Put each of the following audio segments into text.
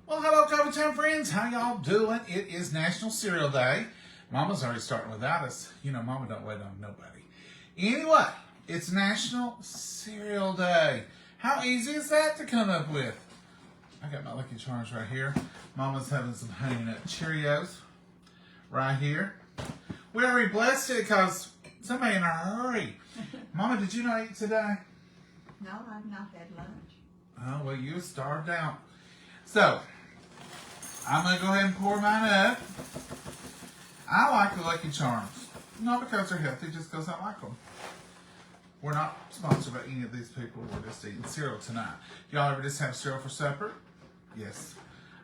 Well, hello, Coffee Time friends. How y'all doing? It is National Cereal Day. Mama's already starting without us. You know, Mama don't wait on nobody. Anyway, it's National Cereal Day. How easy is that to come up with? I got my Lucky Charms right here. Mama's having some Honey Nut Cheerios right here. We already blessed it because somebody in a hurry. Mama, did you not eat today? No, I've not had lunch. Oh, well, you starved out. So, I'm going to go ahead and pour mine up. I like the Lucky Charms. Not because they're healthy, just because I like them. We're not sponsored by any of these people. We're just eating cereal tonight. Y'all ever just have cereal for supper? Yes,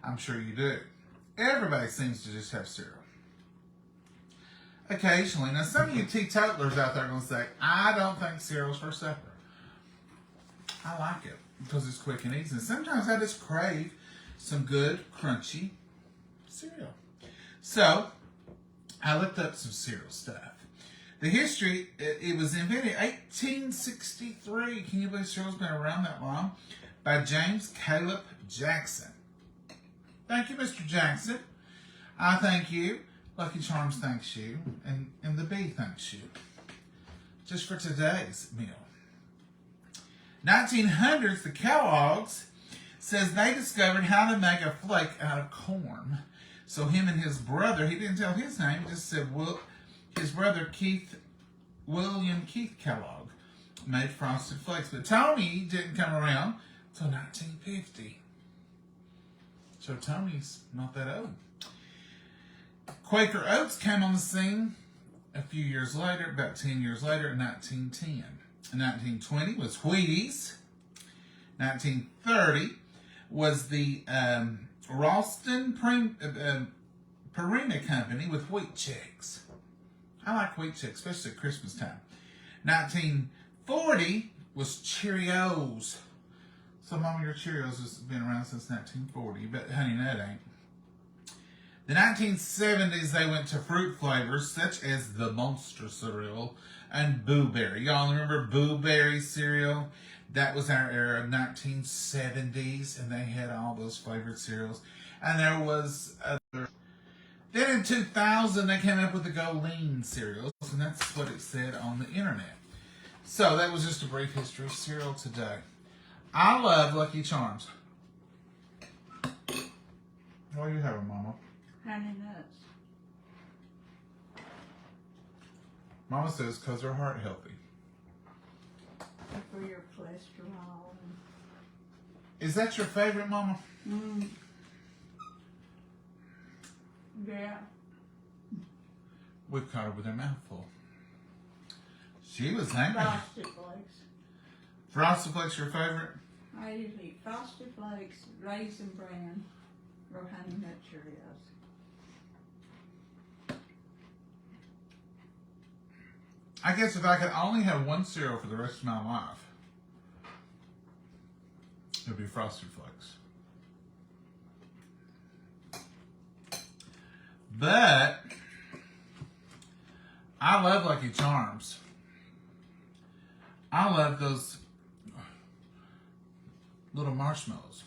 I'm sure you do. Everybody seems to just have cereal. Occasionally. Now, some of you teetotalers out there are going to say, I don't think cereal's for supper. I like it because it's quick and easy. And sometimes I just crave some good, crunchy cereal. So, I looked up some cereal stuff. The history, it was invented in 1863. Can you believe cereal's been around that long? By James Caleb Jackson. Thank you, Mr. Jackson. I thank you. Lucky Charms thanks you. And the bee thanks you. Just for today's meal. 1900s, the Kellogg's says they discovered how to make a flake out of corn. So him and his brother, he didn't tell his name, he just said his brother William Keith Kellogg made Frosted Flakes. But Tony didn't come around until 1950. So Tony's not that old. Quaker Oats came on the scene a few years later, about 10 years later, in 1910. In 1920 was Wheaties. 1930 was the Ralston Purina Company with Wheat Checks. I like Wheat Checks, especially at Christmas time. 1940 was Cheerios. So, Mama, your Cheerios has been around since 1940, but Honey Nut ain't. The 1970s, they went to fruit flavors such as the Monster cereal and Boo Berry. Y'all remember Boo Berry cereal? That was our era, 1970s, and they had all those flavored cereals. And there was other. Then in 2000, they came up with the Go Lean cereals, and that's what it said on the internet. So that was just a brief history of cereal today. I love Lucky Charms. What are you having, Mama? Honey Nuts. Mama says because they're heart healthy. For your cholesterol. Is that your favorite, Mama? Yeah. We've caught her with her mouth full. She was angry. Frosted Flakes. Frosted Flakes your favorite? I usually eat Frosted Flakes, Raisin Bran, or Honey Nut Cheerios. I guess if I could only have one cereal for the rest of my life, it would be Frosted Flakes. But I love Lucky Charms. I love those little marshmallows.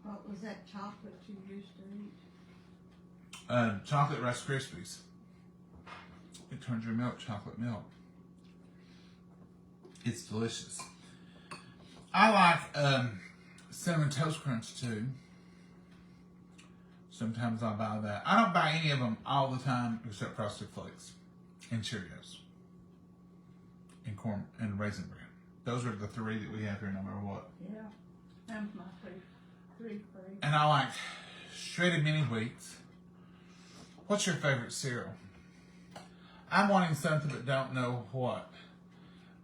What was that chocolate you used to eat? Chocolate Rice Krispies. It turns your milk chocolate milk. It's delicious. I like Cinnamon Toast Crunch too. Sometimes I buy that. I don't buy any of them all the time except Frosted Flakes and Cheerios and corn and Raisin Bran. Those are the three that we have here no matter what. Yeah, that's my three favorite. And I like shredded mini wheats. What's your favorite cereal? I'm wanting something but don't know what.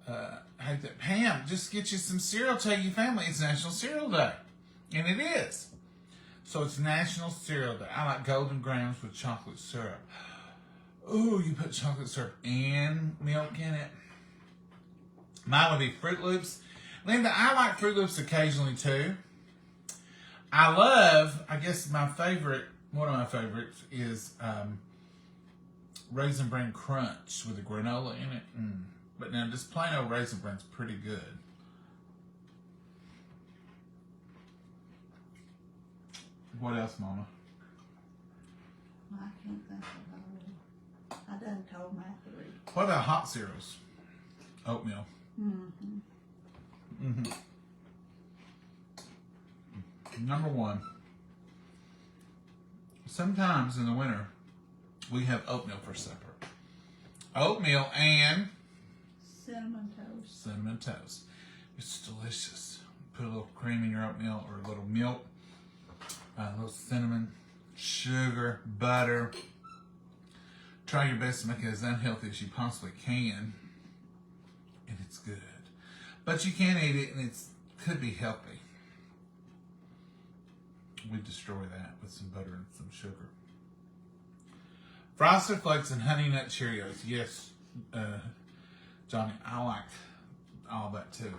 Hey, Pam, just get you some cereal. Tell your family it's National Cereal Day. And it is. So it's National Cereal Day. I like Golden Grahams with chocolate syrup. Ooh, you put chocolate syrup and milk in it. Mine would be Fruit Loops. Linda, I like Fruit Loops occasionally too. I guess one of my favorites is Raisin Bran Crunch with a granola in it. But now just plain old Raisin Bran's pretty good. What else, Mama? I can't think of all. I done told my 3. What about hot cereals? Oatmeal. Mm-hmm. Number 1. Sometimes in the winter, we have oatmeal for supper. Oatmeal and Cinnamon toast. cinnamon toast. It's delicious. Put a little cream in your oatmeal or a little milk, a little cinnamon, sugar, butter. Try your best to make it as unhealthy as you possibly can. And it's good. But you can eat it and it could be healthy. We destroy that with some butter and some sugar. Frosted Flakes and Honey Nut Cheerios. Yes, Johnny, I like all that too.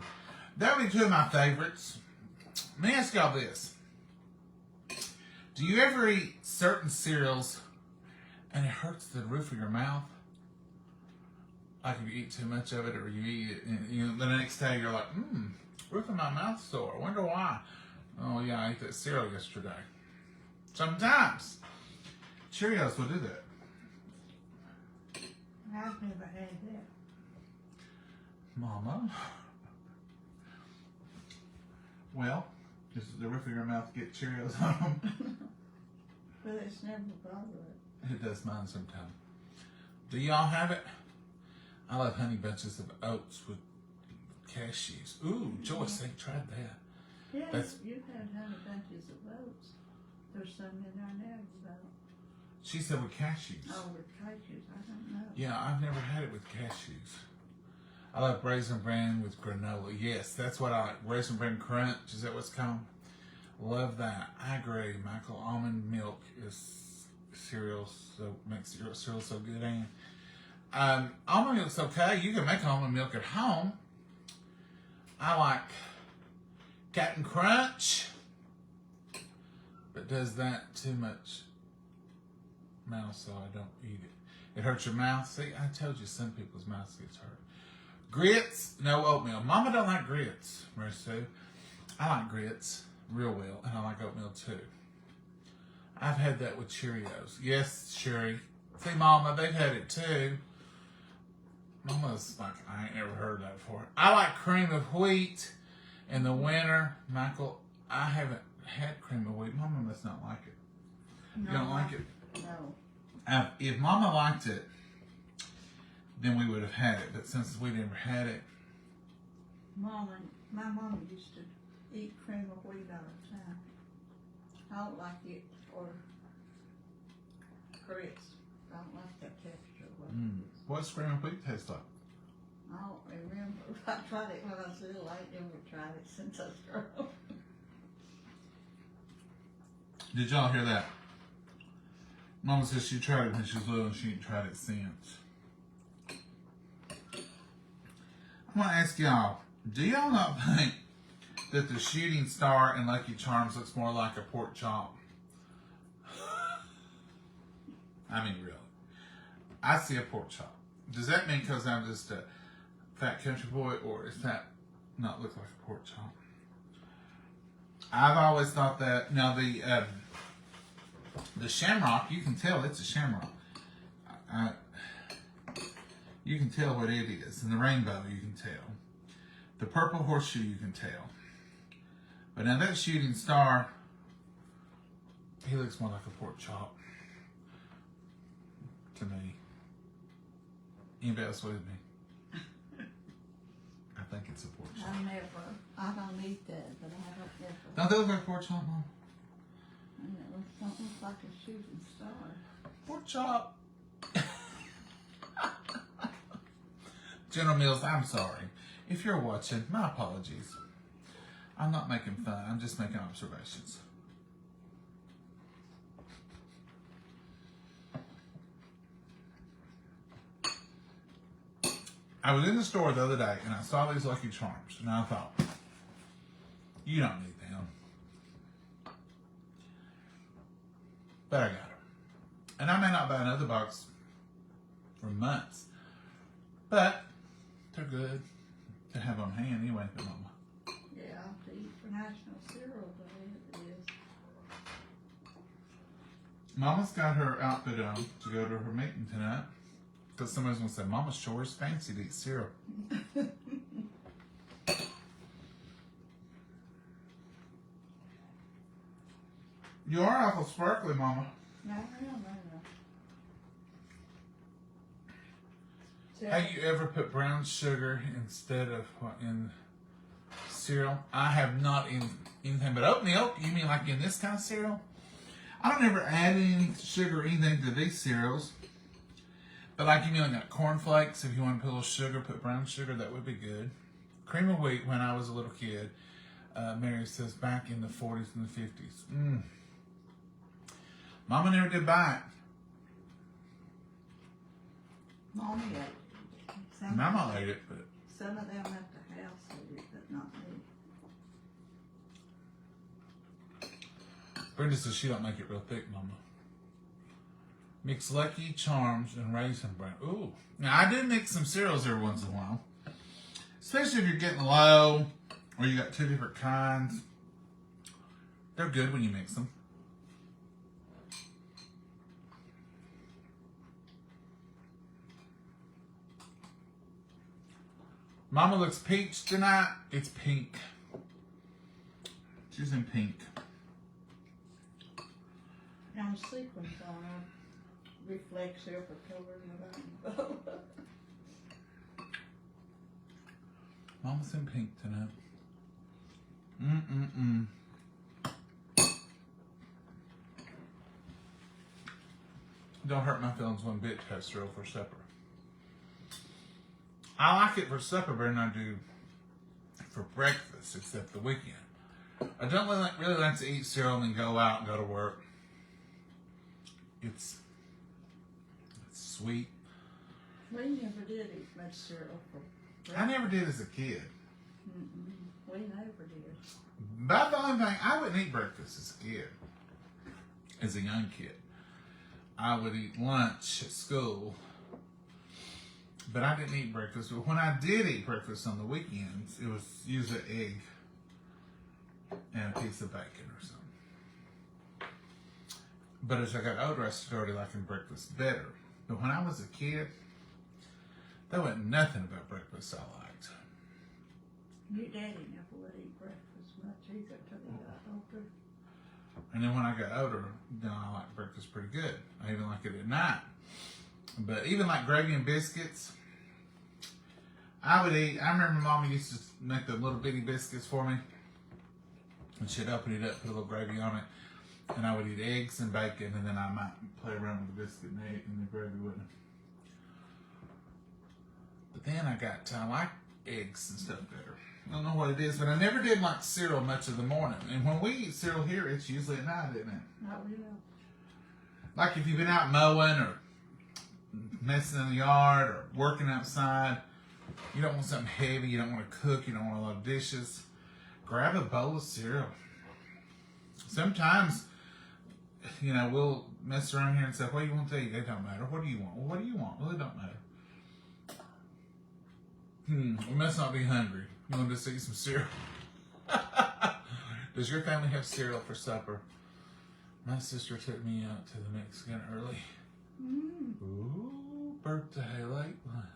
That would be 2 of my favorites. Let me ask y'all this. Do you ever eat certain cereals and it hurts the roof of your mouth? Like if you eat too much of it or you eat it and the next day you're like, roof of my mouth sore. I wonder why. Oh yeah, I ate that cereal yesterday. Sometimes Cheerios will do that. I've never had that. Mama. Well, does the roof of your mouth get Cheerios on them? But it's never bothered. It does mine sometimes. Do y'all have it? I love Honey Bunches of Oats with cashews. Ooh, Joyce, ain't tried that. Yeah, That's- you've had Honey Bunches of Oats. There's some in there now about. She said with cashews. Oh, with cashews, I don't know. Yeah, I've never had it with cashews. I like Raisin Bran with granola. Yes, that's what I like. Raisin Bran Crunch, is that what's called? Love that. I agree, Michael. Almond milk is cereal, so makes cereal so good. And almond milk's okay. You can make almond milk at home. I like Captain Crunch, but does that too much mouth, so I don't eat it. It hurts your mouth. See, I told you some people's mouths gets hurt. Grits, no oatmeal. Mama don't like grits, Mary Sue. I like grits real well, and I like oatmeal too. I've had that with Cheerios. Yes, Sherry. See, Mama, they've had it too. Mama's like, I ain't never heard that before. I like cream of wheat in the winter. Michael, I haven't had cream of wheat. Mama must not like it. No, You don't like it? No. If Mama liked it, then we would have had it. But since we never had it, My mom used to eat cream of wheat all the time. I don't like it or grits. I don't like that texture. what's cream of wheat taste like? I don't remember. I tried it when I was little. I ain't never tried it since I was grown. Did y'all hear that? Mama says she tried it when she was little and she ain't tried it since. I want to ask y'all, do y'all not think that the shooting star in Lucky Charms looks more like a pork chop? I mean, really. I see a pork chop. Does that mean because I'm just a fat country boy, or is that not look like a pork chop? I've always thought that. Now, the shamrock, you can tell it's a shamrock. You can tell what it is. And the rainbow, you can tell. The purple horseshoe, you can tell. But now that shooting star, he looks more like a pork chop to me. Anybody else with me? I think it's a pork chop. I don't eat that, but I don't ever. Don't they look like pork chop, Mom? And it don't look like a shooting star. Pork chop. General Mills, I'm sorry. If you're watching, my apologies. I'm not making fun. I'm just making observations. I was in the store the other day and I saw these Lucky Charms and I thought, you don't need them. But I got them. And I may not buy another box for months. But they're good to have on hand anyway, Mama. Yeah, to eat for National Cereal Day it is. Mama's got her outfit on to go to her meeting tonight. Because somebody's going to say, Mama sure is fancy to eat cereal. You are awful sparkly, Mama. No. Have you ever put brown sugar instead of what in cereal? I have not in anything but oatmeal. You mean like in this kind of cereal? I don't ever add any sugar or anything to these cereals. But like you mean like cornflakes, if you want to put a little sugar, put brown sugar, that would be good. Cream of wheat when I was a little kid. Mary says back in the 40s and the 50s. Mama never did buy it. Mommy ate it. Mama ate it, but Some of them at the house ate it, but not me. Brenda says she don't make it real thick, Mama. Mix Lucky Charms and Raisin Bran. Ooh. Now, I do mix some cereals every once in a while. Especially if you're getting low or you got two different kinds. They're good when you mix them. Mama looks peach tonight. It's pink. She's in pink. Now, sequins on her reflects every color in the rainbow. Mama's in pink tonight. Don't hurt my feelings one bit to have cereal for supper. I like it for supper better than I do for breakfast, except the weekend. I don't really like to eat cereal and then go out and go to work. It's sweet. We never did eat much cereal for breakfast. I never did as a kid. We never did. But the only thing, I wouldn't eat breakfast as a kid. As a young kid. I would eat lunch at school. But I didn't eat breakfast. But when I did eat breakfast on the weekends, it was usually an egg and a piece of bacon or something. But as I got older, I started liking breakfast better. But when I was a kid, there wasn't nothing about breakfast I liked. Your daddy never would eat breakfast much either till he got older. And then when I got older, then I liked breakfast pretty good. I even like it at night. But even like gravy and biscuits, I would eat. I remember Mama used to make the little bitty biscuits for me. And she'd open it up, put a little gravy on it. And I would eat eggs and bacon, and then I might play around with the biscuit and the gravy with it. But then I like eggs and stuff better. I don't know what it is, but I never did like cereal much of the morning. And when we eat cereal here, it's usually at night, isn't it? Not really. Like if you've been out mowing or messing in the yard or working outside, you don't want something heavy, you don't want to cook, you don't want a lot of dishes, grab a bowl of cereal. Sometimes, we'll mess around here and say, what do you want to eat? It don't matter. What do you want? Well, what do you want? Well, it don't matter. We must not be hungry. You want to just eat some cereal? Does your family have cereal for supper? My sister took me out to the Mexican early. Ooh, birthday late lunch.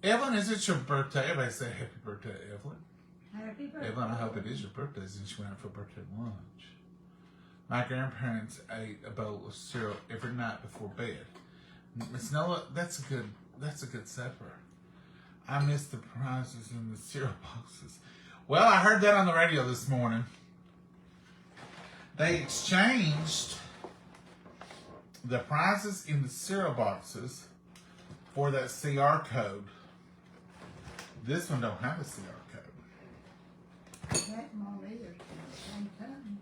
Evelyn, is it your birthday? Everybody say happy birthday, Evelyn. Happy birthday. Evelyn, I hope it is your birthday since you went out for birthday lunch. My grandparents ate a bowl of cereal every night before bed. Miss Nola, that's a good supper. I miss the prizes in the cereal boxes. Well, I heard that on the radio this morning. They exchanged the prizes in the cereal boxes for that CR code. This one don't have a CR code. That and all these are the same time.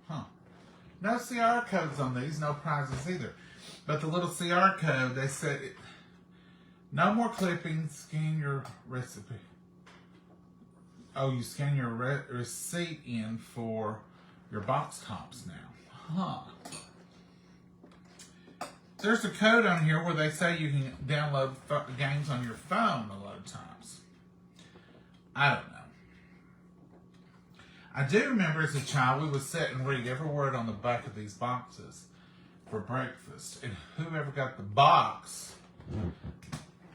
Huh. No CR codes on these, no prizes either. But the little CR code, they said, no more clippings, scan your recipe. Oh, you scan your receipt in for your box tops now. There's a code on here where they say you can download games on your phone a lot of times. I don't know. I do remember as a child we would sit and read every word on the back of these boxes for breakfast. And whoever got the box,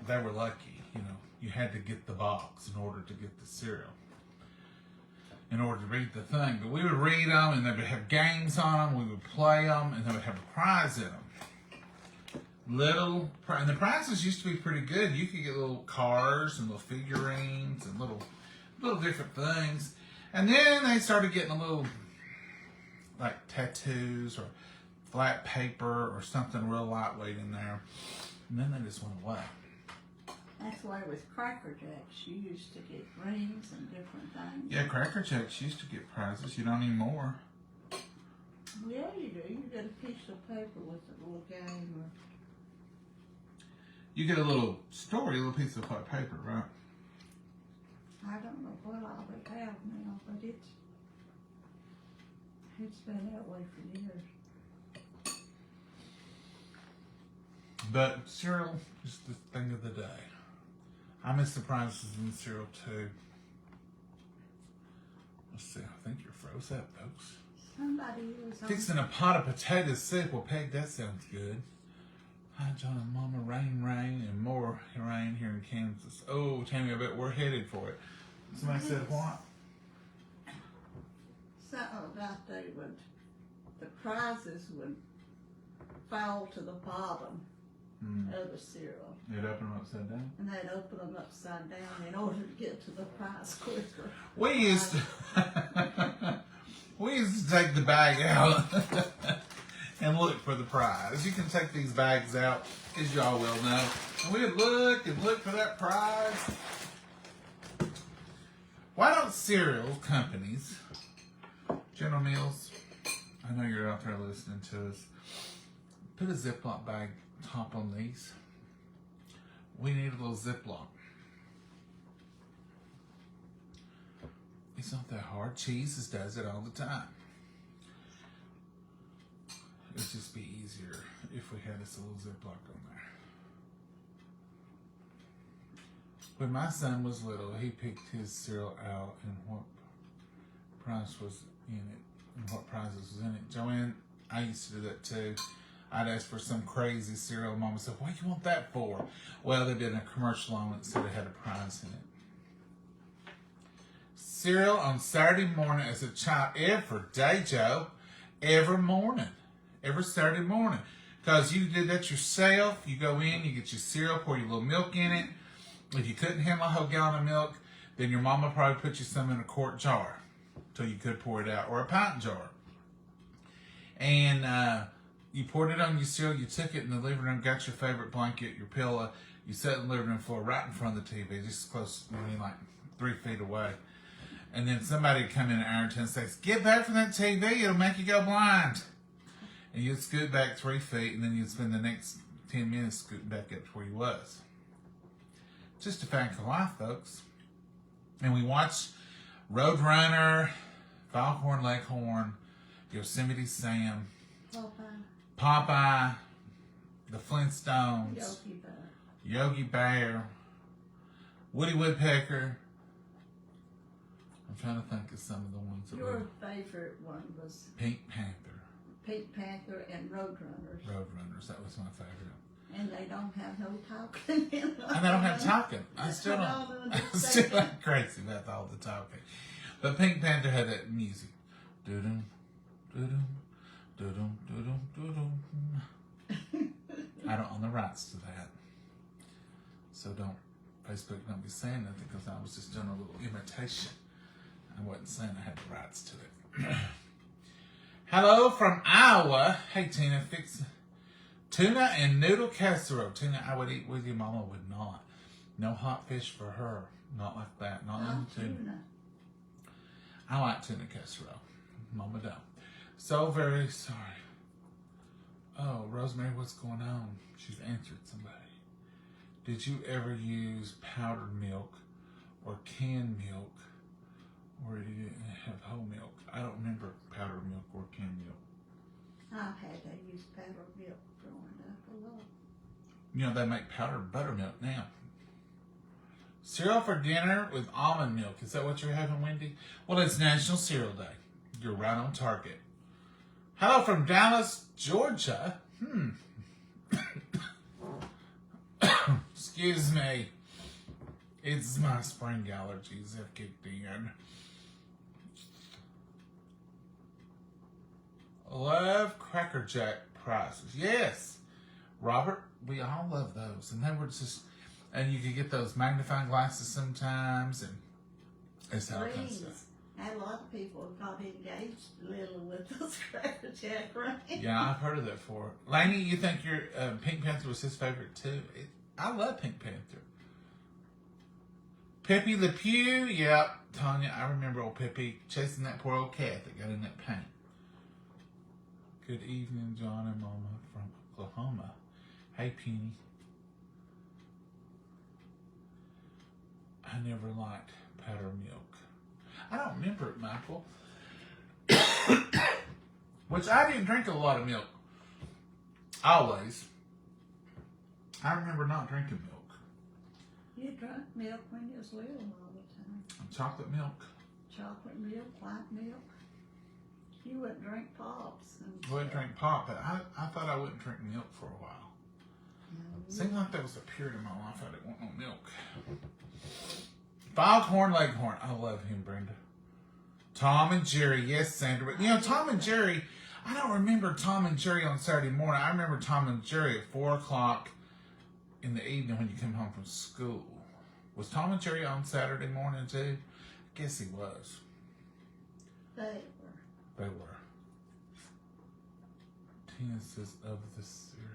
they were lucky. You know, you had to get the box in order to get the cereal, in order to read the thing. But we would read them, and they would have games on them. We would play them, and they would have a prize in them. And the prizes used to be pretty good. You could get little cars and little figurines and little different things. And then they started getting a little, like tattoos or flat paper or something real lightweight in there. And then they just went away. That's why with Cracker Jacks, you used to get rings and different things. Yeah, Cracker Jacks used to get prizes. You don't anymore. Yeah, you do. You get a piece of paper with a little game or... You get a little story, a little piece of paper, right? I don't know what all they have now, but it's been that way for years. But cereal is the thing of the day. I miss the prizes in cereal too. Let's see, I think you're froze up, folks. Somebody was on... Fixing a pot of potato soup. Well, Peg, that sounds good. Hi, John and Mama. Rain, and more rain here in Kansas. Oh, Tammy, I bet we're headed for it. Somebody said what? Something about the prizes would fall to the bottom of the cereal. They'd open them upside down? And they'd open them upside down in order to get to the prize quicker. We used to take the bag out and look for the prize. You can take these bags out, as y'all well know. And we'd look and look for that prize. Why don't cereal companies, General Mills, I know you're out there listening to us, put a Ziploc bag top on these. We need a little Ziploc. It's not that hard. Cheese does it all the time. It'd just be easier if we had this little Ziploc on there. When my son was little, he picked his cereal out and what price was in it and what prizes was in it. Joanne, I used to do that too. I'd ask for some crazy cereal. Mama said, "What do you want that for?" Well, they did a commercial on it, so they had a prize in it. Cereal on Saturday morning as a child, every day, Joe, every morning. Every Saturday morning. Because you did that yourself. You go in, you get your cereal, pour your little milk in it. If you couldn't handle a whole gallon of milk, then your mama probably put you some in a quart jar till you could pour it out, or a pint jar. And you poured it on your cereal, you took it in the living room, got your favorite blanket, your pillow, you sat in the living room floor right in front of the TV, just close, like 3 feet away. And then somebody would come in at Ironton and say, "Get back from that TV, it'll make you go blind." And you'd scoot back 3 feet, and then you'd spend the next 10 minutes scooting back up to where you was. Just a fact of life, folks. And we watched Roadrunner, Foghorn Leghorn, Yosemite Sam, Popeye, the Flintstones, Yogi Bear, Woody Woodpecker. I'm trying to think of some of the ones that Your favorite one was Pink Panther. Pink Panther and Roadrunners. Roadrunners, that was my favorite. And they don't have no talking in them. And they don't have talking. I still ain't crazy about all the talking. But Pink Panther had that music. Do-dum, do-dum, do-dum, do-dum, do-dum. I don't own the rights to that. So Facebook don't be saying nothing because I was just doing a little imitation. I wasn't saying I had the rights to it. Hello from Iowa. Hey, Tina, fix tuna and noodle casserole. Tina, I would eat with you. Mama would not. No hot fish for her. Not like that. Not in the tuna. I like tuna casserole. Mama don't. So very sorry. Oh, Rosemary, what's going on? She's answered somebody. Did you ever use powdered milk or canned milk? Or did you have whole milk? I don't remember powdered milk or canned milk. I've had to use powdered milk growing up a lot. You know, they make powdered buttermilk now. Cereal for dinner with almond milk. Is that what you're having, Wendy? Well, it's National Cereal Day. You're right on target. Hello from Dallas, Georgia. Excuse me. It's my spring allergies have kicked in. Love Cracker Jack prices. Yes. Robert, we all love those. And they were just, and you could get those magnifying glasses sometimes, and it's all kind of stuff. A lot of people got engaged little with those Cracker Jack, right? Yeah, I've heard of that before. Laney, you think your Pink Panther was his favorite too? I love Pink Panther. Pepe Le Pew, yep. Tanya, I remember old Pepe chasing that poor old cat that got in that paint. Good evening, John and Mama from Oklahoma. Hey, Penny. I never liked powder milk. I don't remember it, Michael. Which I didn't drink a lot of milk. Always. I remember not drinking milk. You drank milk when you was little all the time. Chocolate milk. Chocolate milk, white milk. You wouldn't drink pops. I wouldn't drink pop, but I thought I wouldn't drink milk for a while. Seemed like that was a period in my life I didn't want no milk. Foghorn Leghorn. I love him, Brenda. Tom and Jerry. Yes, Sandra. But, you know, Tom and Jerry, I don't remember Tom and Jerry on Saturday morning. I remember Tom and Jerry at 4 o'clock in the evening when you come home from school. Was Tom and Jerry on Saturday morning, too? I guess he was. They were. They were. Tina says of the cereal.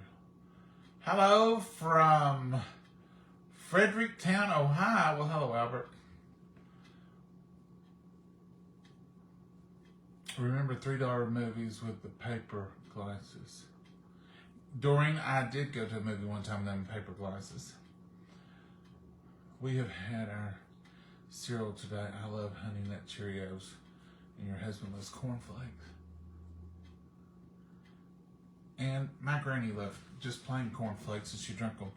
Hello from Fredericktown, Ohio. Well, hello, Albert. Remember $3 movies with the paper glasses. Doreen, I did go to a movie one time with them paper glasses. We have had our cereal today. I love Honey Nut Cheerios. And your husband loves cornflakes. And my granny loved just plain cornflakes, and she drank them.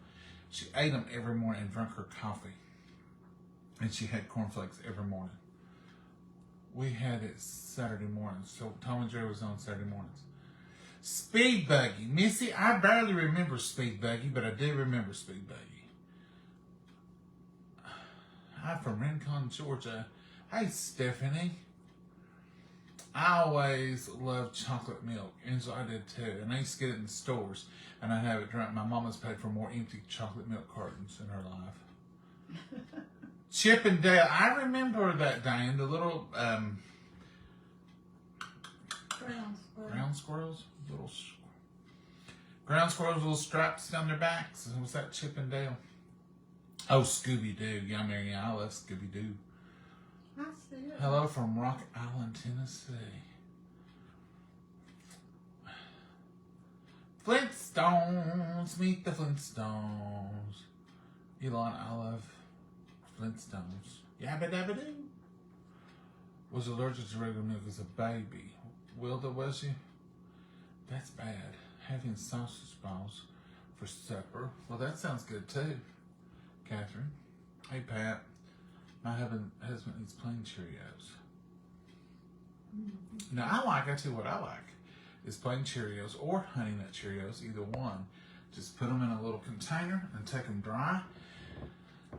She ate them every morning and drank her coffee. And she had cornflakes every morning. We had it Saturday mornings. So Tom and Jerry was on Saturday mornings. Speed Buggy. Missy, I barely remember Speed Buggy, but I do remember Speed Buggy. Hi from Rincon, Georgia. Hey, Stephanie. I always loved chocolate milk. Angela, I did too. And I used to get it in the stores. And I'd have it drunk. My mama's paid for more empty chocolate milk cartons in her life. Chip and Dale. I remember that, Diane. The little ground squirrels. Ground squirrels, little stripes down their backs. Was that Chip and Dale? Oh, Scooby-Doo. Yeah, Mary, I love Scooby-Doo. I see it. Hello from Rock Island, Tennessee. Flintstones, meet the Flintstones. Elon, I love Flintstones. Yabba dabba doo. Was allergic to regular milk as a baby. Wilda, was you? That's bad. Having sausage balls for supper. Well, that sounds good too. Catherine. Hey, Pat. My husband eats plain Cheerios. Now, I tell you what I like, is plain Cheerios or Honey Nut Cheerios, either one. Just put them in a little container and take them dry.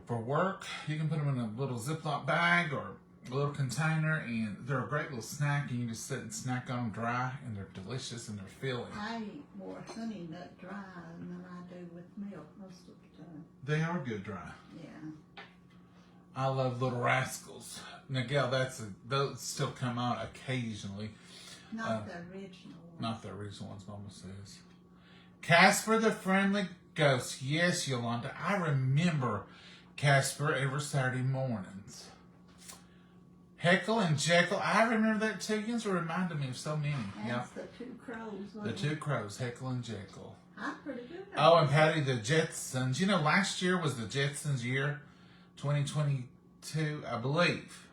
For work, you can put them in a little Ziploc bag or a little container, and they're a great little snack, and you just sit and snack on them dry, and they're delicious and they're filling. I eat more Honey Nut dry than I do with milk most of the time. They are good dry. Yeah. I love Little Rascals. Now, Gail, those still come out occasionally. Not the original ones. Not the original ones, Mama says. Casper the Friendly Ghost. Yes, Yolanda. I remember Casper every Saturday mornings. Heckle and Jekyll. I remember that too. You guys reminded me of so many. That's the Two Crows. The Two Crows, Heckle and Jekyll. I'm pretty good at Oh, and Patty the Jetsons. You know, last year was the Jetsons year. 2022, I believe.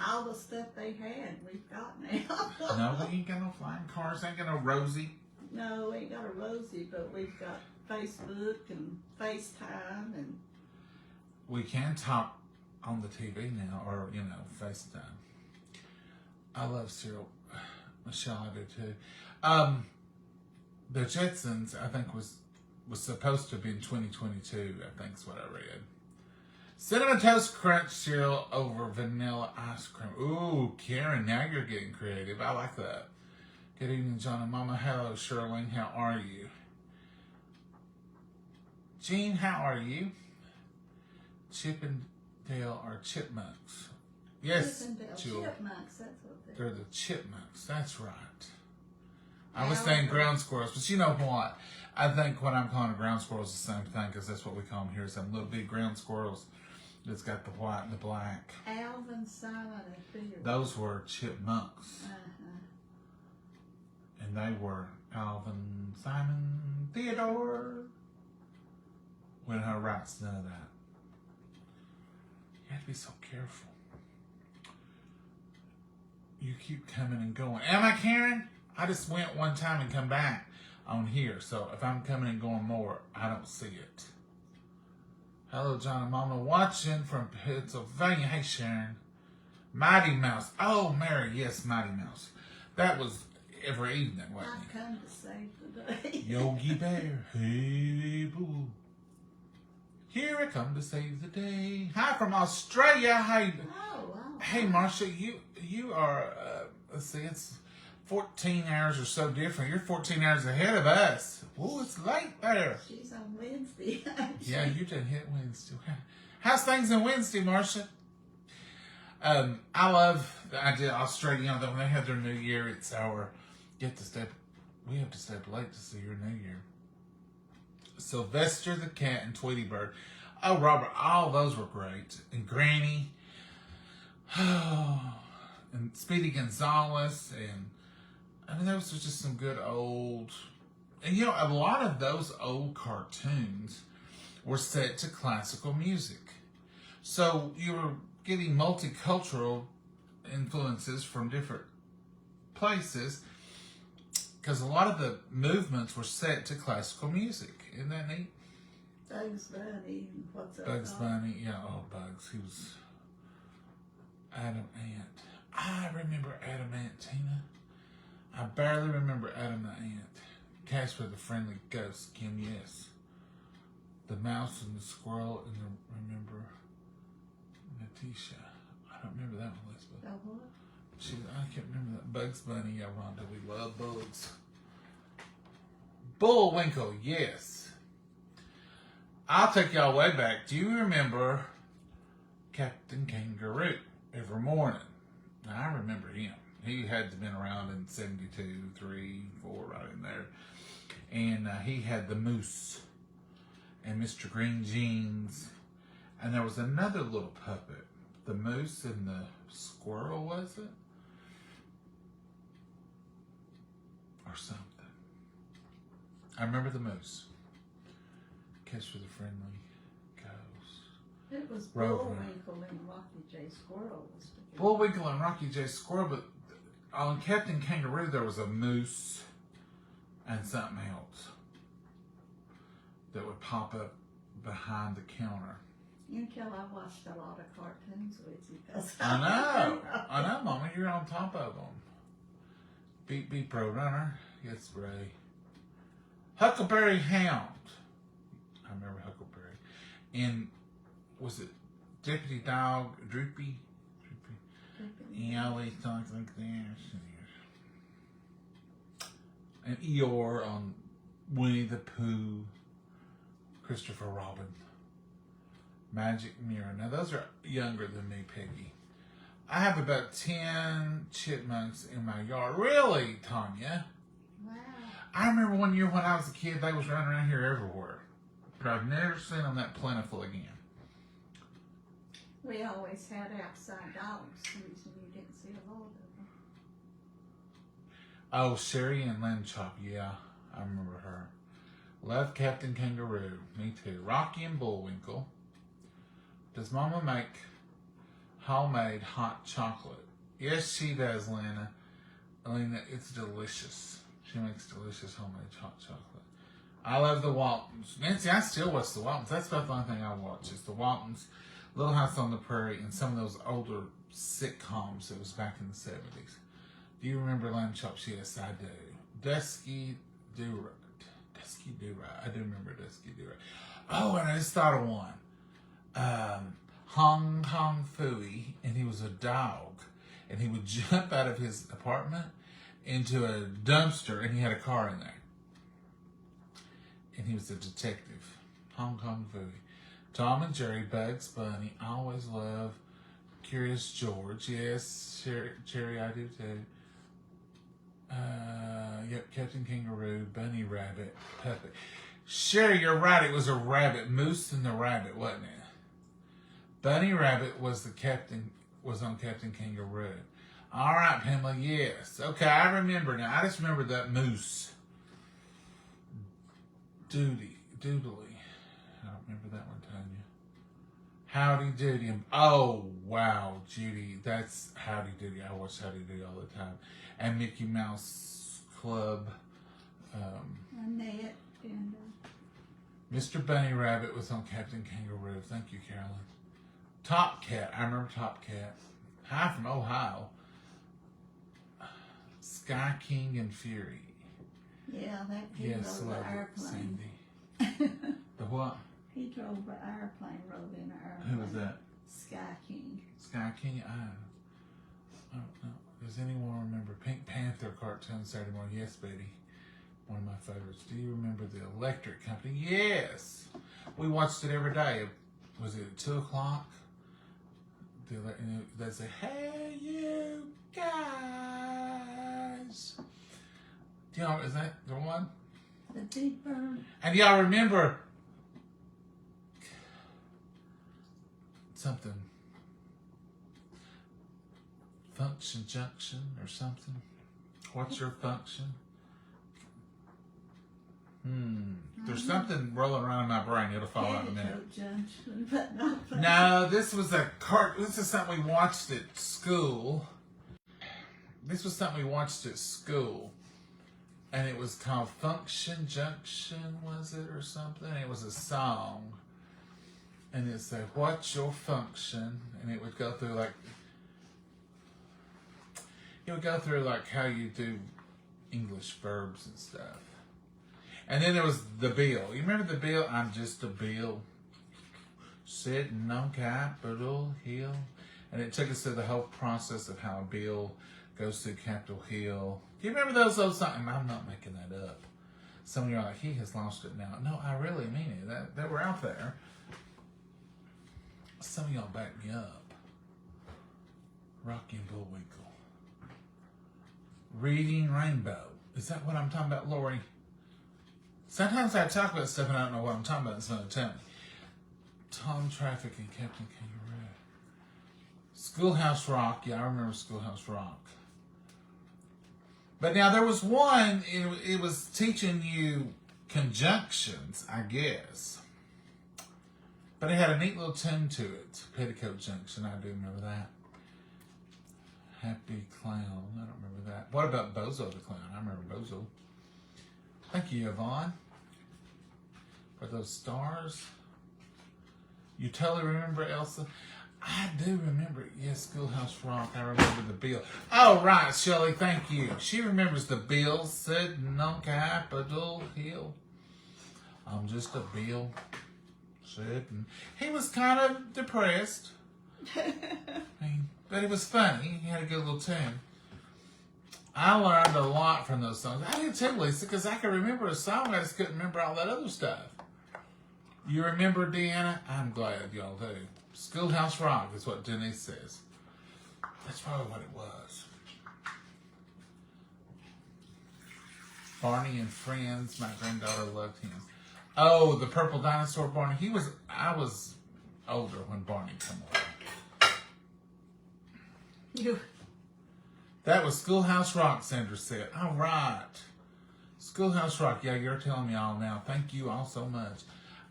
all the stuff they had, we've got now. No, we ain't got no flying cars. Ain't got no Rosie. No, we ain't got a Rosie, but we've got Facebook and FaceTime and we can talk on the TV now, or FaceTime. I love Cyril. Michelle, I do too. The Jetsons, I think, was supposed to be in 2022. I think is what I read. Cinnamon Toast Crunch cereal over vanilla ice cream. Ooh, Karen, now you're getting creative. I like that. Good evening, John and Mama. Hello, Shirlene. How are you? Jean, how are you? Chip and Dale are chipmunks. Yes, Chippendale Jewel. chipmunks, that's what They're the chipmunks. That's right. I was saying ground squirrels, but you know what? I think what I'm calling ground squirrels is the same thing, because that's what we call them here. Some little big ground squirrels that's got the white and the black. Alvin, Simon, and Peter. Those were chipmunks. Uh-huh. And they were Alvin, Simon, Theodore. When her rights, none of that. You have to be so careful. You keep coming and going. Am I, Karen? I just went one time and come back on here. So if I'm coming and going more, I don't see it. Hello, John and Mama. Watching from Pennsylvania. Hey, Sharon. Mighty Mouse. Oh, Mary. Yes, Mighty Mouse. That was every evening, wasn't I come to save the day. it? Yogi Bear. Hey, boo. Here I come to save the day. Hi from Australia. Hey, Oh, wow. hey, Marcia. You are. Let's see. It's 14 hours or so different. You're 14 hours ahead of us. Oh, it's late there. She's on Wednesday. Yeah, you did hit Wednesday. How's things on Wednesday, Marcia? I love the idea of Australia. That when they have their New Year, it's our we have to stay up late to see your New Year. Sylvester the cat and Tweety Bird. Oh, Robert, all those were great. And Granny. And Speedy Gonzales. And I mean, those were just some good old. And a lot of those old cartoons were set to classical music. So you were getting multicultural influences from different places, because a lot of the movements were set to classical music. Isn't that neat? Bugs Bunny. What's up? Bugs Bunny, yeah, Bugs. He was Adam Ant. I remember Adam Ant, Tina. I barely remember Adam the Ant. Casper the Friendly Ghost, Kim, yes. The Mouse and the Squirrel, and remember Natisha. I don't remember that one, Elizabeth. Oh, what? I can't remember that. Bugs Bunny, yeah, Rhonda, we love bugs. Bullwinkle, yes. I'll take y'all way back. Do you remember Captain Kangaroo every morning? Now, I remember him. He had to have been around in 72, 3, 4, right in there. And he had the moose and Mr. Green Jeans. And there was another little puppet. The moose and the squirrel, was it? Or something. I remember the moose. Casper the Friendly Ghost. It was Rover. Bullwinkle and Rocky J. Squirrel. Bullwinkle and Rocky J. Squirrel, but on Captain Kangaroo there was a moose and something else that would pop up behind the counter. You can tell I watched a lot of cartoons with you. 'Cause I know, Mama, you're on top of them. Beep Beep Pro Runner, yes, Ray. Huckleberry Hound. I remember Huckleberry. And was it Deputy Dog, Droopy? He always talks like this. And Eeyore on Winnie the Pooh, Christopher Robin, Magic Mirror. Now those are younger than me, Peggy. I have about 10 chipmunks in my yard. Really, Tanya? Wow. I remember one year when I was a kid, they was running around here everywhere. But I've never seen them that plentiful again. We always had outside dogs, and you didn't see a lot of them. Oh, Sherry and Lamb Chop, yeah, I remember her. Love Captain Kangaroo, me too. Rocky and Bullwinkle. Does Mama make homemade hot chocolate? Yes, she does, Lena. Elena, it's delicious. She makes delicious homemade hot chocolate. I love the Waltons. Nancy, I still watch the Waltons. That's about the only thing I watch is the Waltons, Little House on the Prairie, and some of those older sitcoms that was back in the 70s. Do you remember Lamb Chops? Yes, I do. Dusky Do-Right. Dusky Do-Right. I do remember Dusky Do-Right. Oh, and I just thought of one. Hong Kong Phooey, and he was a dog, and he would jump out of his apartment into a dumpster, and he had a car in there. And he was a detective. Hong Kong Phooey. Tom and Jerry, Bugs Bunny, I always love Curious George. Yes, Cherry, I do too. Yep, Captain Kangaroo, Bunny Rabbit, Puppet. Sherry, you're right. It was a rabbit, Moose and the Rabbit, wasn't it? Bunny Rabbit was on Captain Kangaroo. All right, Pamela. Yes. Okay, I remember now. I just remembered that Moose. Doodly. I don't remember that one, Tanya. Howdy Doody. Oh, wow, Judy. That's Howdy Doody. I watch Howdy Doody all the time. And Mickey Mouse Club. Annette and Mr. Bunny Rabbit was on Captain Kangaroo. Thank you, Carolyn. Top Cat. I remember Top Cat. Hi from Ohio. Sky King and Fury. yeah, that he Yes, drove the love it, airplane. Sandy. The what? He drove the airplane, rode in the airplane. Who was that? Sky King. Sky King? I don't know. Does anyone remember Pink Panther cartoon Saturday morning? Yes, Betty. One of my favorites. Do you remember the Electric Company? Yes. We watched it every day. Was it at 2 o'clock? They'd say, hey, you guys. Do y'all, is that the one? The Big Bird. And y'all remember something. Function Junction or something? What's your function? There's something rolling around in my brain. It'll fall out in a minute. Junction, but not Function. No, this is something we watched at school. This was something we watched at school. And it was called Function Junction, was it, or something? It was a song. And it said, what's your function? And it would go through how you do English verbs and stuff. And then there was the bill. You remember the bill? I'm just a bill sitting on Capitol Hill. And it took us through the whole process of how a bill goes through Capitol Hill. Do you remember those songs? I'm not making that up. Some of you are like, he has lost it now. No, I really mean it. They were out there. Some of y'all back me up. Rocky and Bullwinkle. Reading Rainbow. Is that what I'm talking about, Lori? Sometimes I talk about stuff and I don't know what I'm talking about. It's going to tell me. Tom Traffic and Captain Kangaroo. Schoolhouse Rock. Yeah, I remember Schoolhouse Rock. But now there was one, it was teaching you conjunctions, I guess. But it had a neat little tune to it. Petticoat Junction, I do remember that. Happy Clown, I don't remember that. What about Bozo the Clown? I remember Bozo. Thank you, Yvonne. For those stars. You totally remember Elsa? I do remember it. Yes, Schoolhouse Rock. I remember the bill. Oh, right, Shelley. Thank you. She remembers the bill sitting on Capitol Hill. I'm just a bill sitting. He was kind of depressed. But it was funny. He had a good little tune. I learned a lot from those songs. I did too, Lisa, because I could remember a song. I just couldn't remember all that other stuff. You remember, Deanna? I'm glad y'all do. Schoolhouse Rock is what Denise says. That's probably what it was. Barney and Friends. My granddaughter loved him. Oh, the Purple Dinosaur Barney. I was older when Barney came along. That was Schoolhouse Rock, Sandra said. All right. Schoolhouse Rock. Yeah, you're telling me all now. Thank you all so much.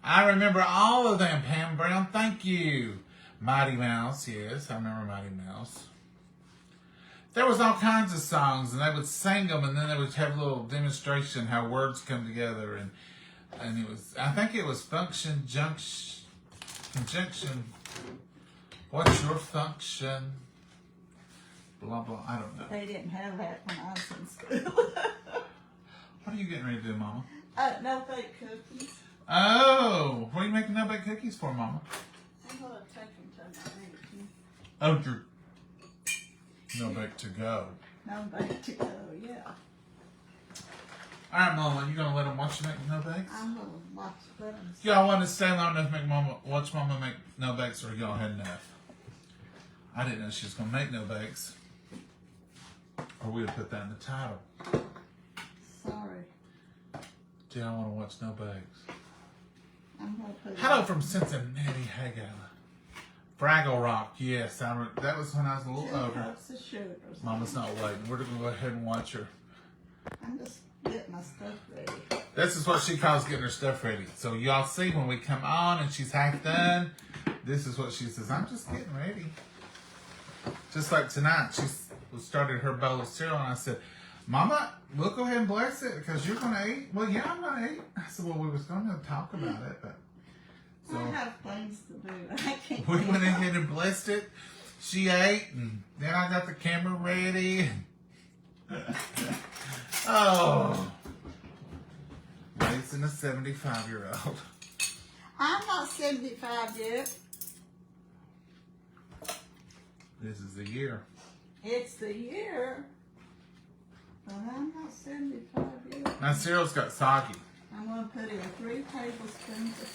I remember all of them, Pam Brown. Thank you. Mighty Mouse. Yes, I remember Mighty Mouse. There was all kinds of songs, and they would sing them, and then they would have a little demonstration how words come together. And And it was, I think it was function, conjunction. What's your function? Blah, blah, I don't know. They didn't have that when I was in school. What are you getting ready to do, Mama? No bake cookies. Oh, what are you making no-bake cookies for, Mama? I'm going to take them to my meeting. Oh, you're no-bake to go. No bake to go, yeah. All right, Mama, you gonna let them watch you make no-bakes? I'm going to watch them. Y'all want to stay long enough to make watch Mama make no-bakes, or y'all had enough? I didn't know she was gonna make no-bakes. Or we'd have put that in the title. Sorry. Do y'all want to watch no-bakes? I'm going to put Hello from Cincinnati, hey Gala. Fraggle Rock, yes. That was when I was a little 2 older. cups of sugar. Mama's not waiting. We're gonna go ahead and watch her. I'm just getting my stuff ready. This is what she calls getting her stuff ready. So y'all see when we come on and she's half done, this is what she says. I'm just getting ready. Just like tonight, she started her bowl of cereal and I said, Mama, we'll go ahead and bless it because you're going to eat. Well, yeah, I'm going to eat. I said, well, we was going to talk about it, but. So I have things to do. I can't. we went ahead and blessed it. She ate, and then I got the camera ready. Oh. Raising a 75-year-old. I'm not 75 yet. This is the year. It's the year. But I'm not 75 yet. My cereal's got soggy. I'm going to put in 3 tablespoons of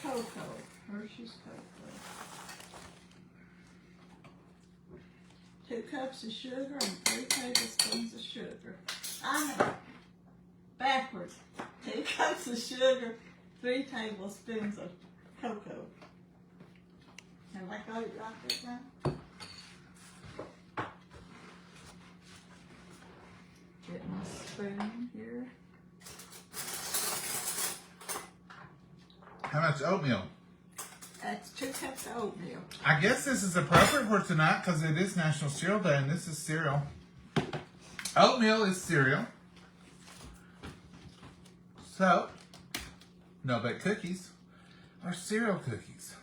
cocoa. Hershey's cocoa. 2 cups of sugar and 3 tablespoons of sugar. I know. Backwards. 2 cups of sugar, 3 tablespoons of cocoa. Have I got it right this time? Get my spoon here. How much oatmeal? That's 2 cups of oatmeal. I guess this is appropriate for tonight because it is National Cereal Day and this is cereal. Oatmeal is cereal. So, no-bake cookies are cereal cookies.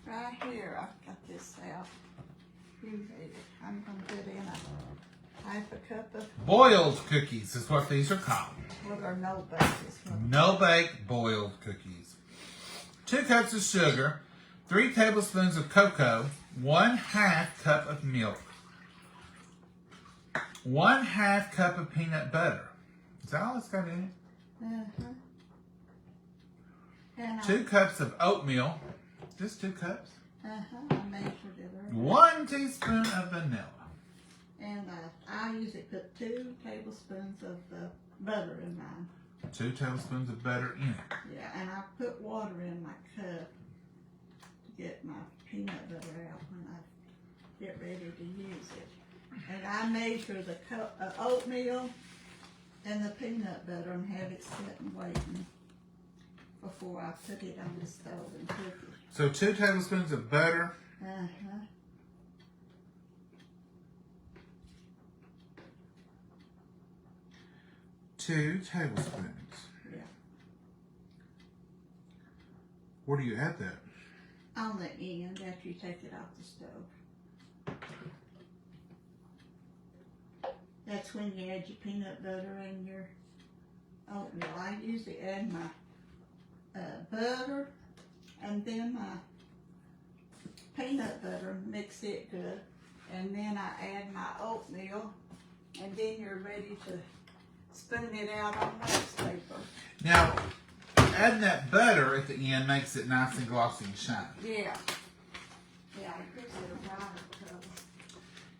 Right here, I've got this out. You made it. I'm going to put in a half a cup of, Boiled cookies is what these are called. what are no bakes. No-bake boiled cookies. 2 cups of sugar, 3 tablespoons of cocoa, 1/2 cup of milk, 1/2 cup of peanut butter. Is that all it's got in it? Uh-huh. And 2 cups of oatmeal. Just 2 cups. I measured it earlier. 1 teaspoon of vanilla. And I usually put 2 tablespoons of butter in mine. 2 tablespoons of butter in it. Yeah, and I put water in my cup to get my peanut butter out when I get ready to use it. And I measure the cup of oatmeal and the peanut butter and have it sitting waiting before I put it on the stove and cook it. So 2 tablespoons of butter. Uh-huh. Two tablespoons. Yeah. Where do you add that? On the end after you take it off the stove. That's when you add your peanut butter and your oatmeal. I usually add my butter and then my peanut butter, mix it good, and then I add my oatmeal, and then you're ready to spoon it out on wax paper. Now, adding that butter at the end makes it nice and glossy and shiny. Yeah. Yeah, it gives it a brighter color.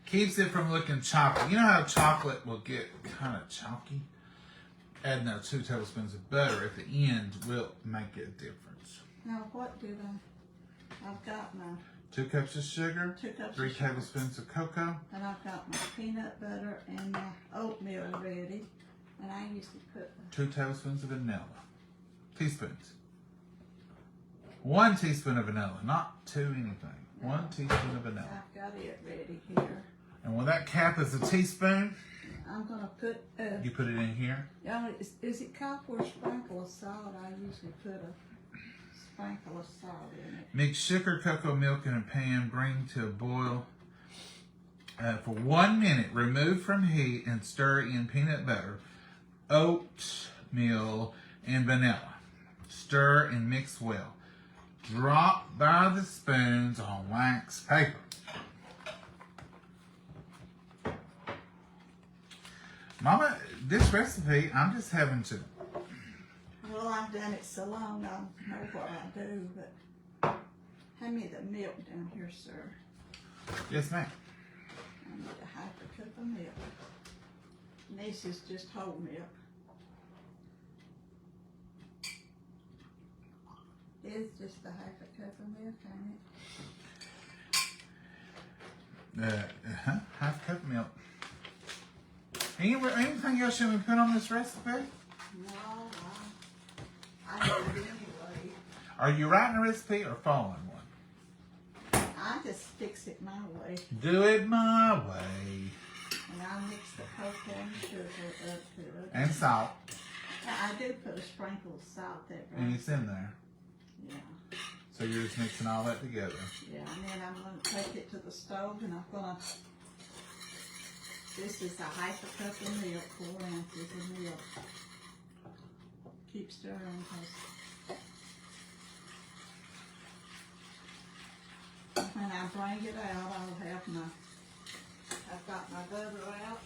Keeps it from looking chalky. You know how chocolate will get kind of chalky? Adding those 2 tablespoons of butter at the end will make a difference. Now what did I've got my 2 cups of sugar, 2 cups 3 of sugar, tablespoons of cocoa, and I've got my peanut butter and my oatmeal ready, and I usually put 2 tablespoons of vanilla. Teaspoons. 1 teaspoon of vanilla, not 2 anything. 1 teaspoon of vanilla. I've got it ready here. And when that cap is a teaspoon, I'm gonna put, You put it in here? is it called for a sprinkle of salt? I usually put a sprinkle of salt in it. Mix sugar, cocoa milk in a pan. Bring to a boil for 1 minute. Remove from heat and stir in peanut butter, oatmeal, and vanilla. Stir and mix well. Drop by the spoons on wax paper. Mama, this recipe, I'm just having to. Well, I've done it so long, I know what I do, but hand me the milk down here, sir. Yes, ma'am. I need a half a cup of milk. And this is just whole milk. It's just a half a cup of milk, ain't it? Half a cup of milk. Anything else you want to put on this recipe? No, I do it anyway. Are you writing a recipe or following one? I just fix it my way. Do it my way. And I mix the cocoa and sugar up to it. And salt. I do put a sprinkle of salt there, And right? it's in there. Yeah. So you're just mixing all that together. Yeah, and then I'm going to take it to the stove and I'm going to, this is a half a cup of milk, 4 ounces of milk. Keep stirring because when I bring it out, I'll have I've got my butter out,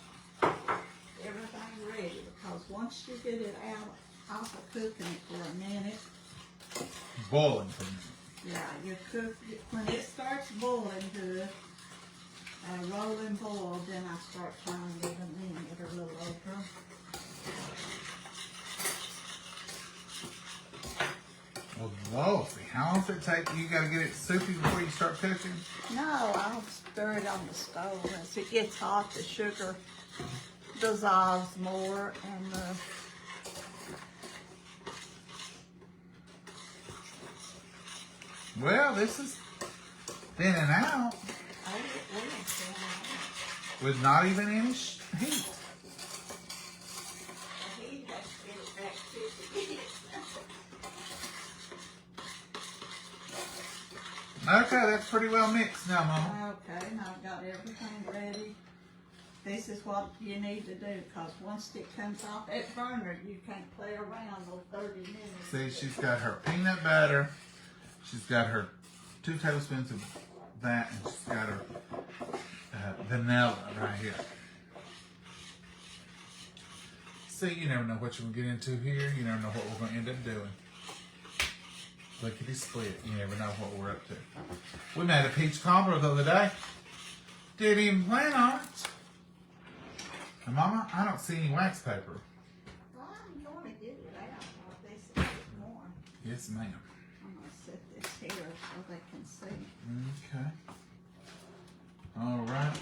everything ready, because once you get it out off of cooking it for a minute, Boiling for a minute. yeah, you cook it, when it starts boiling good, rolling boil, then I start trying to leave them in it a little over. Well, whoa, see, how long does it take? You got to get it soupy before you start cooking? No, I'll stir it on the stove. As it gets hot, the sugar dissolves more, and Well, this is thinning out I get real with not even any heat. The heat has to get it back to the Okay, that's pretty well mixed now, Mama. Okay, now I've got everything ready. This is what you need to do, because once it comes off that burner, you can't play around those 30 minutes. See, she's got her peanut butter. She's got her 2 tablespoons of that, and she's got her vanilla right here. See, you never know what you're going to get into here. You never know what we're going to end up doing. Lickety split. You never know what we're up to. We made a peach cobbler the other day. Didn't even plan on it. And Mama, I don't see any wax paper. Well, I'm going to get it out like this is more. Yes, ma'am. I'm going to set this here so they can see. Okay. All right.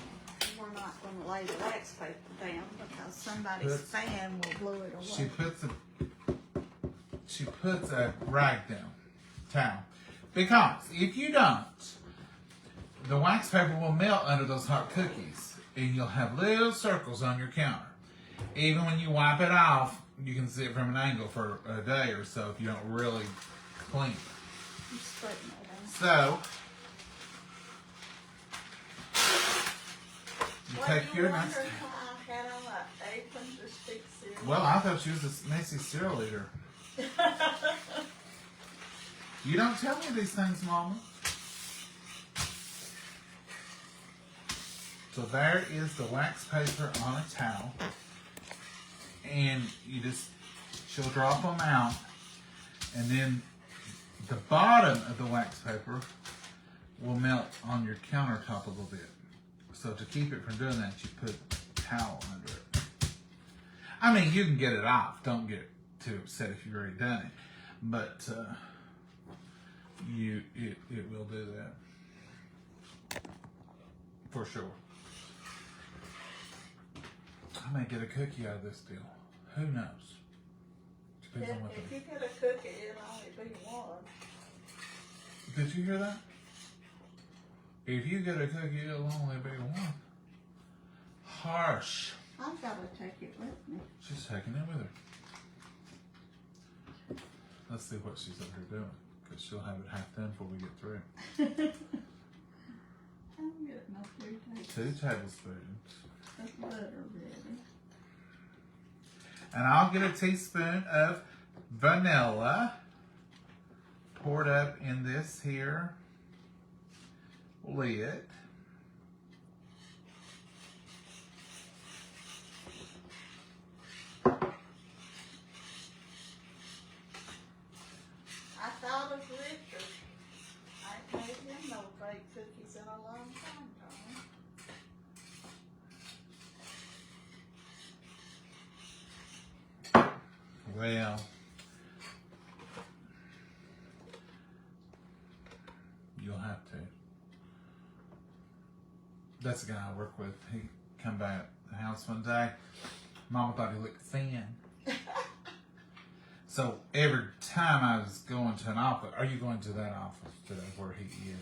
We're not going to lay the wax paper down because somebody's fan will blow it away. She puts a rag down, towel, because if you don't, the wax paper will melt under those hot cookies, and you'll have little circles on your counter. Even when you wipe it off, you can see it from an angle for a day or so if you don't really clean it. You straighten it out. So you take your nice. I had on that apron to stick cereal. Well, I thought she was a messy cereal eater. You don't tell me these things, Mama. So there is the wax paper on a towel. And she'll drop them out. And then the bottom of the wax paper will melt on your countertop a little bit. So to keep it from doing that, you put a towel under it. I mean, you can get it off. Don't get too upset if you've already done it. But it will do that. For sure. I may get a cookie out of this deal. Who knows? Depends on what If you get a cookie, it'll only be one. Did you hear that? If you get a cookie, it'll only be one. Harsh. I've gotta take it with me. She's taking it with her. Let's see what she's up here doing, because she'll have it half done before we get through. I'm getting my 3 2 tablespoons. of butter ready. And I'll get a teaspoon of vanilla poured up in this here lid. I thought of Richard. I ain't made him no baked cookies in a long time, Tony. Well, you'll have to. That's the guy I work with. He come by the house one day. Mama thought he looked thin. So every time I was going to an office, are you going to that office today where he is?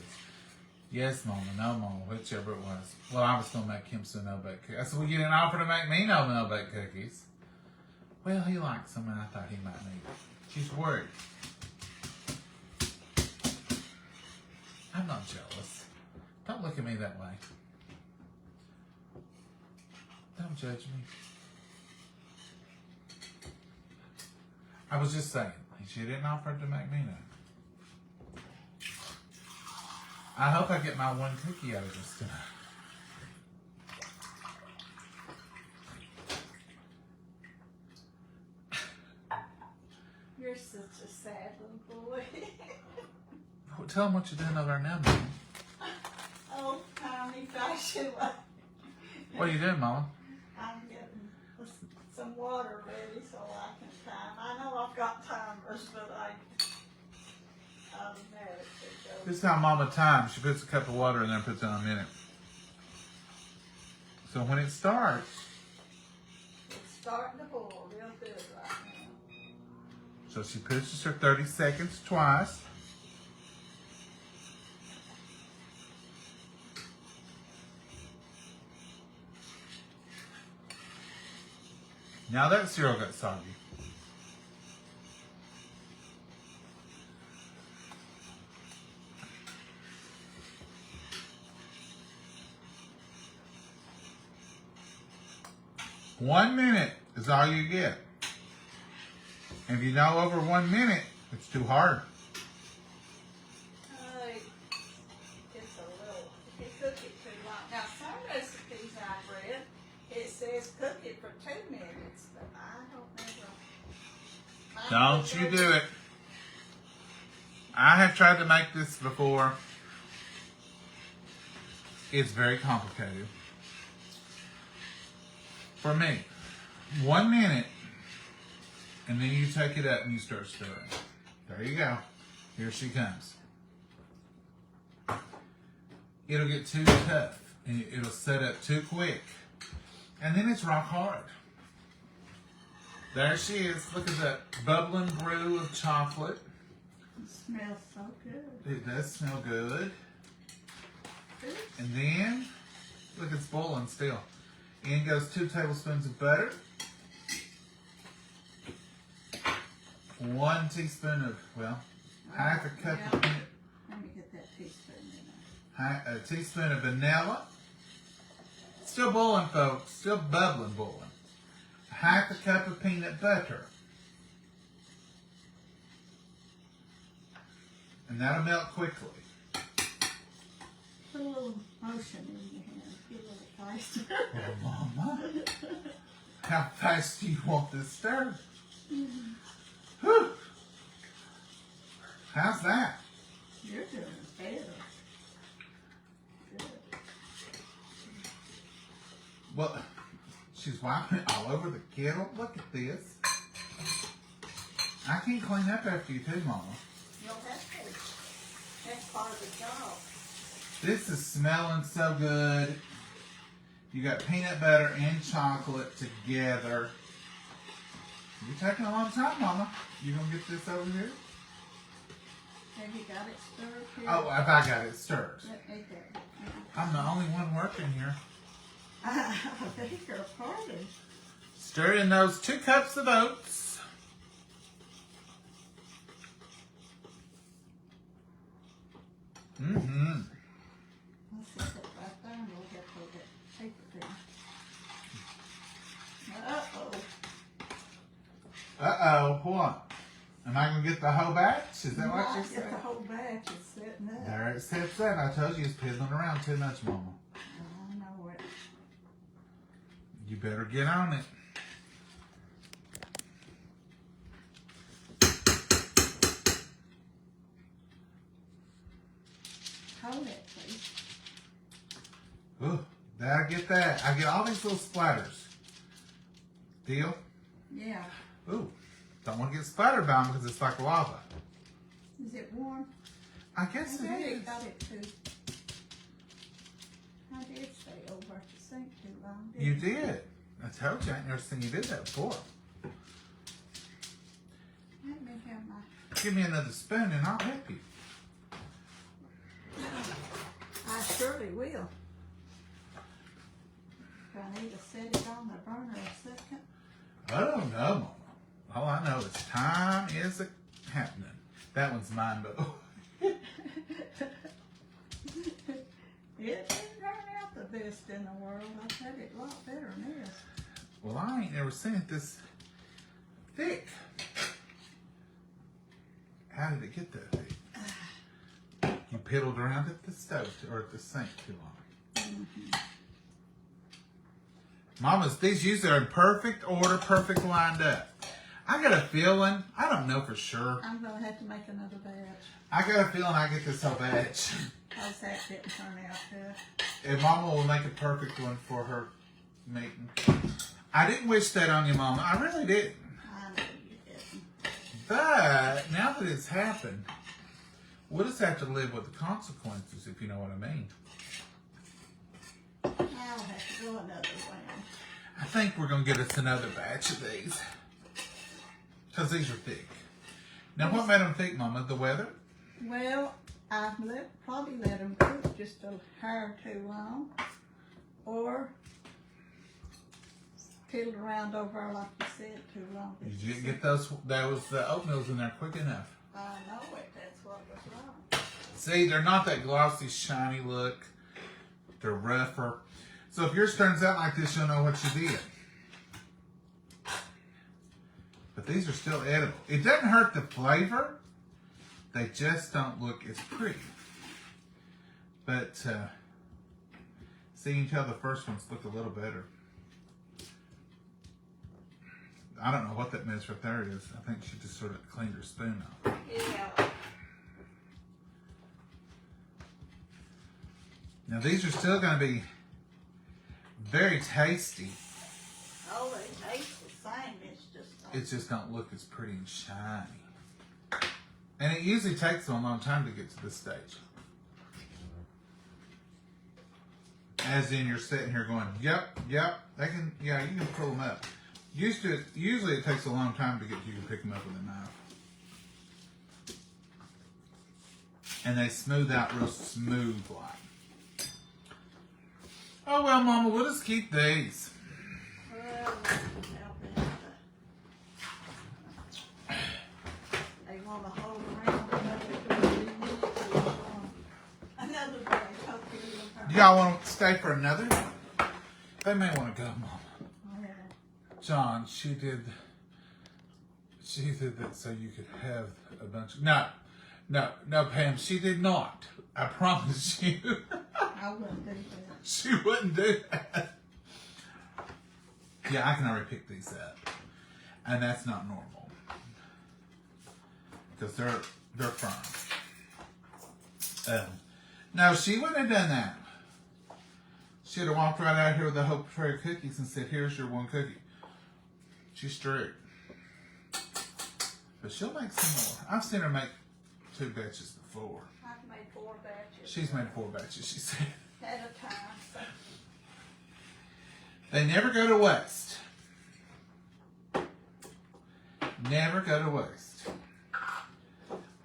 Yes, Mama. No, Mama. Whichever it was. Well, I was going to make him some no-bake cookies. I said, well, you didn't offer to make me no no-bake cookies. Well, he likes them, and I thought he might need it. She's worried. I'm not jealous. Don't look at me that way. Don't judge me. I was just saying, she didn't offer to make me none. I hope I get my one cookie out of this tonight. You're such a sad little boy. Well, tell them what you're doing over there now, Mama. Oh, Tommy, fashion. What are you doing, Mama? I'm getting some water ready so I can time. I know I've got timers, but I automatically go. This is how Mama times. She puts a cup of water in there and puts it on a minute. So when it starts, It's starting to boil real good right now. so she pushes her 30 seconds twice. Now that cereal got soggy. One minute is all you get. And if you know over 1 minute, it's too hard. It's a little, you cook it too long. Now, some recipes I've read, it says cook it for 2 minutes, but I don't never. Don't you do it. I have tried to make this before. It's very complicated. For me, 1 minute, and then you take it up and you start stirring. There you go. Here she comes. It'll get too tough, and it'll set up too quick. And then it's rock hard. There she is. Look at that bubbling brew of chocolate. It smells so good. It does smell good. And then, look, it's boiling still. In goes 2 tablespoons of butter. 1 teaspoon of, well, half a cup of peanut. Let me get that teaspoon in there. A teaspoon of vanilla. Still boiling, folks. Still bubbling, boiling. Half a cup of peanut butter. And that'll melt quickly. Put a little motion in your hand. Get a little faster. Oh, Mama. How fast do you want this stirred? Whew. How's that? You're doing better. Good. Well, she's wiping it all over the kettle. Look at this. I can't clean up after you too, Mama. You'll have to. That's part of the job. This is smelling so good. You got peanut butter and chocolate together. You're taking a long time, Mama. You gonna get this over here? Have you got it stirred here? Oh, if I got it stirred. Let me go. I'm the only one working here. I beg your pardon. Stir in those 2 cups of oats. Mm-hmm. Let's set it right there and we'll get to that paper down. Uh-oh. Uh-oh, what? Am I going to get the whole batch? Is that what you Get said? the whole batch is sitting up. There it sits there. I told you it's piddling around too much, Mama. I know it. You better get on it. Hold it, please. Ooh, did I get that? I get all these little splatters. Deal? Yeah. Ooh, don't want to get splattered by them because it's like lava. Is it warm? I guess I it is. got it too. I did stay over at the sink too long. You did. I told you. I ain't never seen you do that before. Let me have my. Give me another spoon and I'll help you. I surely will. Do I need to set it on the burner a second? I don't know, Mama. All I know is time is happening. That one's mine, but It didn't turn out the best in the world. I've had it a lot better than this. well, I ain't never seen it this thick. How did it get that thick? You piddled around at the stove or at the sink too long. Mamas, these usually are in perfect order, perfect lined up. I got a feeling, I don't know for sure. I'm going to have to make another batch. I got a feeling I get this whole batch. How's that didn't turn out good? And Mama will make a perfect one for her meeting. I didn't wish that on you, Mama. I really didn't. I know you didn't. But now that it's happened, we'll just have to live with the consequences, if you know what I mean. I'll have to go another round. I think we're going to get us another batch of these. Because these are thick. Now, what made them thick, Mama? The weather? Well, I've probably let them cook just a hair too long. Or fiddled around over, like you said, too long. You didn't get those oatmeals in there quick enough. I know it. That's what was wrong. See, they're not that glossy, shiny look. They're rougher. So if yours turns out like this, you'll know what you did. But these are still edible. It doesn't hurt the flavor. They just don't look as pretty. But, see, you can tell the first ones look a little better. I don't know what that mess right there is. I think she just sort of cleaned her spoon off. Yeah. Now, these are still going to be very tasty. Oh, they taste the same. It's just. It just don't look as pretty and shiny. And it usually takes them a long time to get to this stage. As in you're sitting here going, yep, they can, yeah, you can pull them up. Usually it takes a long time to get you to pick them up with a knife. And they smooth out real smooth like. Oh well, Mama, we'll just keep these. Well, they want to hold around another day. Y'all want to stay for another? They may want to go, Mama. Yeah. John, she did that so you could have a bunch of... No, Pam, she did not. I promise you. I wouldn't do that. She wouldn't do that. Yeah, I can already pick these up. And that's not normal. Because they're firm. No, she wouldn't have done that. She'd have walked right out here with a whole tray of cookies and said, here's your one cookie. She's strict. But she'll make some more. I've seen her make 2 batches before. I've made 4 batches. She's made 4 batches, she said. At a time. So. They never go to waste. Never go to waste.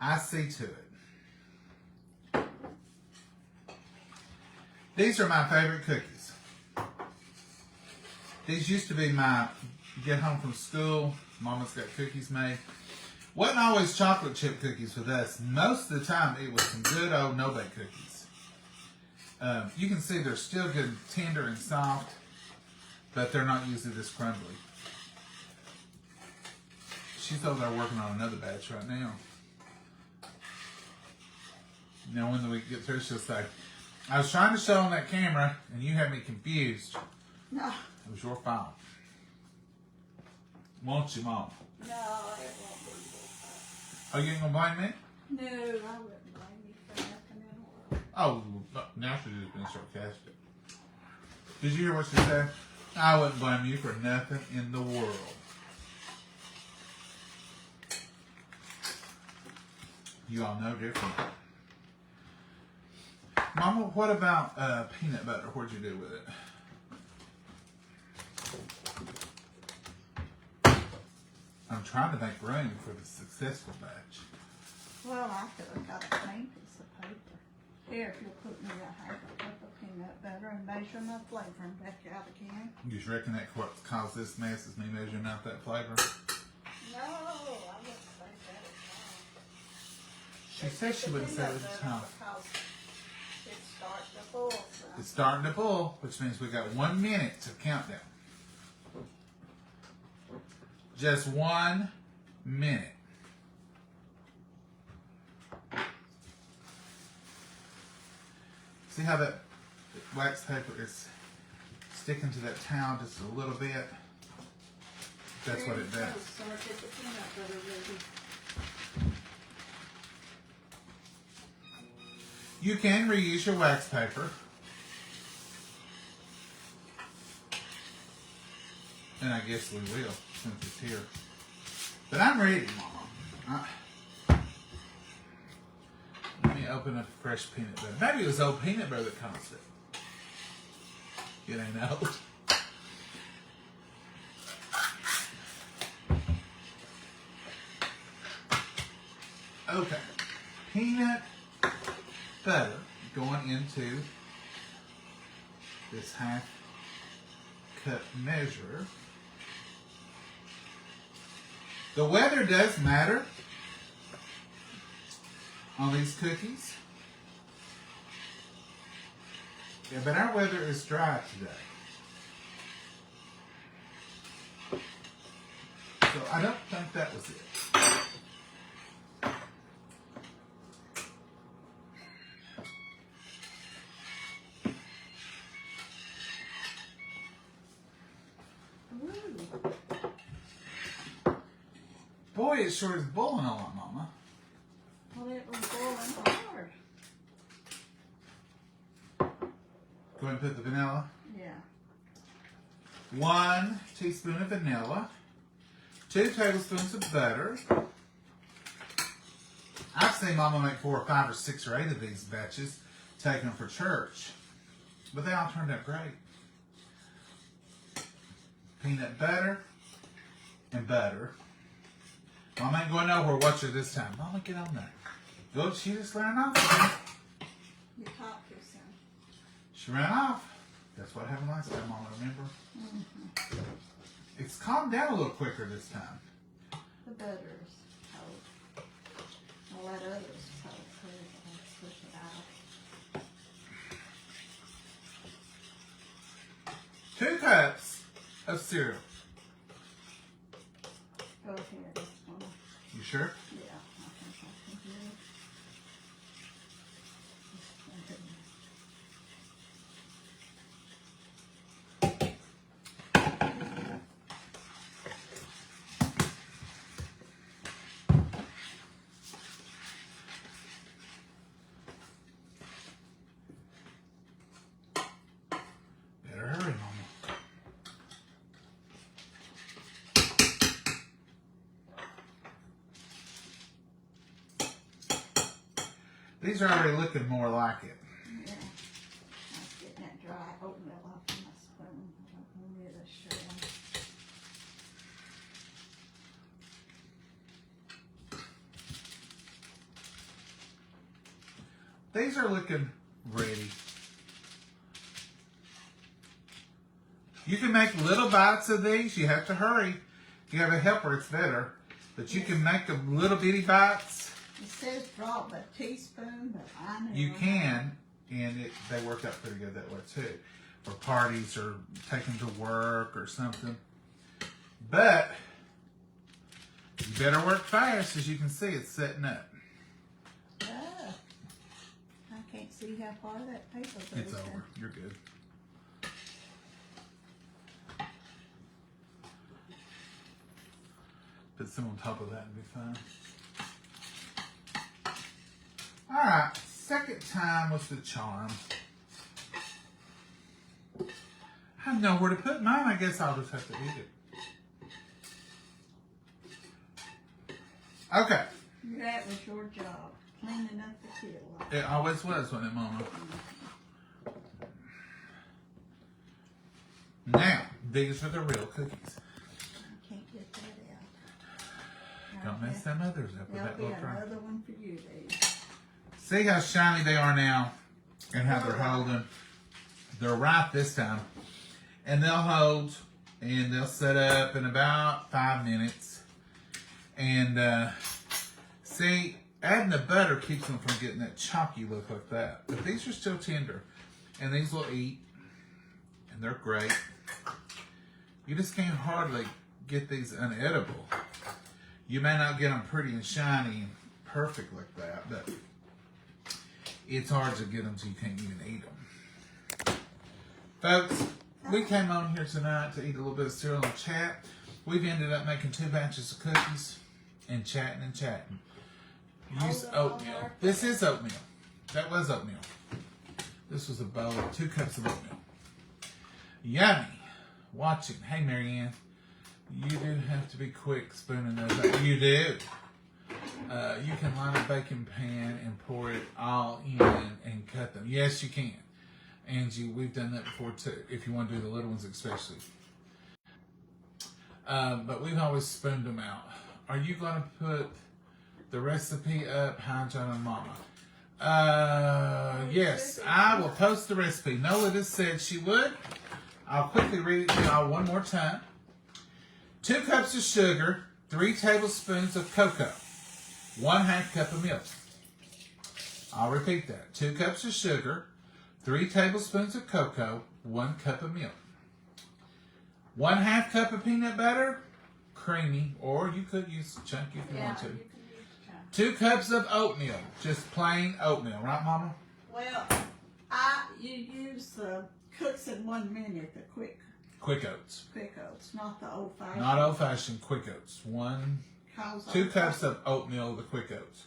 I see to it. These are my favorite cookies. These used to be my get home from school. Mama's got cookies made. Wasn't always chocolate chip cookies with us. Most of the time, it was some good old no-bake cookies. You can see they're still good, tender and soft, but they're not usually this crumbly. She's over there working on another batch right now. Now, when the week gets through, she'll say, I was trying to show on that camera, and you had me confused. No. It was your fault. Won't you, Mom? No, it won't be. Oh, you ain't gonna blame me? No, I wouldn't blame you for nothing in the world. Oh, now she's just being sarcastic. Did you hear what she said? I wouldn't blame you for nothing in the world. You all know different. Mama, what about peanut butter? What'd you do with it? I'm trying to make room for the successful batch. Well, I could have got a plain piece of paper. Here, if you'll put me a half a cup of peanut butter and measure my flavor and back out again. You just reckon that what caused this mess is me measuring out that flavor? No, I wouldn't say that at all. She said she wouldn't say it at the time. Because it's starting to boil some. It's starting to boil, which means we got 1 minute to countdown. Just 1 minute. See how that wax paper is sticking to that towel just a little bit? That's what it does. So I get the peanut butter ready. You can reuse your wax paper. And I guess we will, since it's here. But I'm ready, Mama. Let me open up a fresh peanut butter. Maybe it was old peanut butter that caused it. It ain't old. Okay. Peanut butter going into this half cup measure. The weather does matter on these cookies. Yeah, but our weather is dry today. So I don't think that was it. Ooh. Boy, it sure is boiling a lot, Mama. Well, it was boiling hard. Go ahead and put the vanilla. Yeah. 1 teaspoon of vanilla. 2 tablespoons of butter. I've seen Mama make 4 or 5 or 6 or 8 of these batches, take them for church. But they all turned out great. Peanut butter and butter. Mama ain't going nowhere. Watch her this time. Mama, get on there. Go, she just ran off again. You talked too soon. She ran off. That's what happened last time, Mama, remember? Mm-hmm. It's calmed down a little quicker this time. The butter is cold. All that other is cold too. I'll push it out. 2 cups of cereal. Go ahead. You sure? Yeah, I think I can do it. Better hurry, Mama. These are already looking more like it. Yeah. I was getting that dry oatmeal off of my spoon. I don't want it to shred. These are looking ready. You can make little bites of these. You have to hurry. If you have a helper, it's better. But you can make them little bitty bites. It says drop a teaspoon, but I know. You can, and they work out pretty good that way too. For parties or taking to work or something. But you better work fast. As you can see, it's setting up. Oh, I can't see how far that paper goes. It's over. You're good. Put some on top of that and be fine. Alright, second time was the charm. I have nowhere to put mine. I guess I'll just have to eat it. Okay. That was your job, cleaning up the kill. It always was, wasn't it, Mama? Now, these are the real cookies. I can't get that out. Don't mess them others up with There'll that be little fry. another one for you, Dave. See how shiny they are now and how they're holding. They're ripe this time. And they'll hold and they'll set up in about 5 minutes. And see, adding the butter keeps them from getting that chalky look like that. But these are still tender. And these will eat. And they're great. You just can't hardly get these unedible. You may not get them pretty and shiny and perfect like that, but it's hard to get them so you can't even eat them. Folks, we came on here tonight to eat a little bit of cereal and chat. We've ended up making 2 batches of cookies and chatting and chatting. Use oatmeal. This is oatmeal. That was oatmeal. This was a bowl of 2 cups of oatmeal. Yummy. Watching. Hey, Marianne. You do have to be quick spooning those out. You do. You can line a baking pan and pour it all in and cut them. Yes, you can. Angie, we've done that before too, if you want to do the little ones especially. But we've always spooned them out. Are you going to put the recipe up? Hi, John and Mama. Yes, I will post the recipe. Nola just said she would. I'll quickly read it to y'all one more time. 2 cups of sugar, 3 tablespoons of cocoa, 1/2 cup of milk. I'll repeat that. 2 cups of sugar, 3 tablespoons of cocoa, 1 cup of milk. 1/2 cup of peanut butter, creamy, or you could use chunky if you want to. You can use chunky. 2 cups of oatmeal, just plain oatmeal, right, Mama? Well, you use the cooks in 1 minute, the quick Oats. oats, not the old fashioned. Not old-fashioned Quick Oats. 2 cups of oatmeal, the Quick Oats.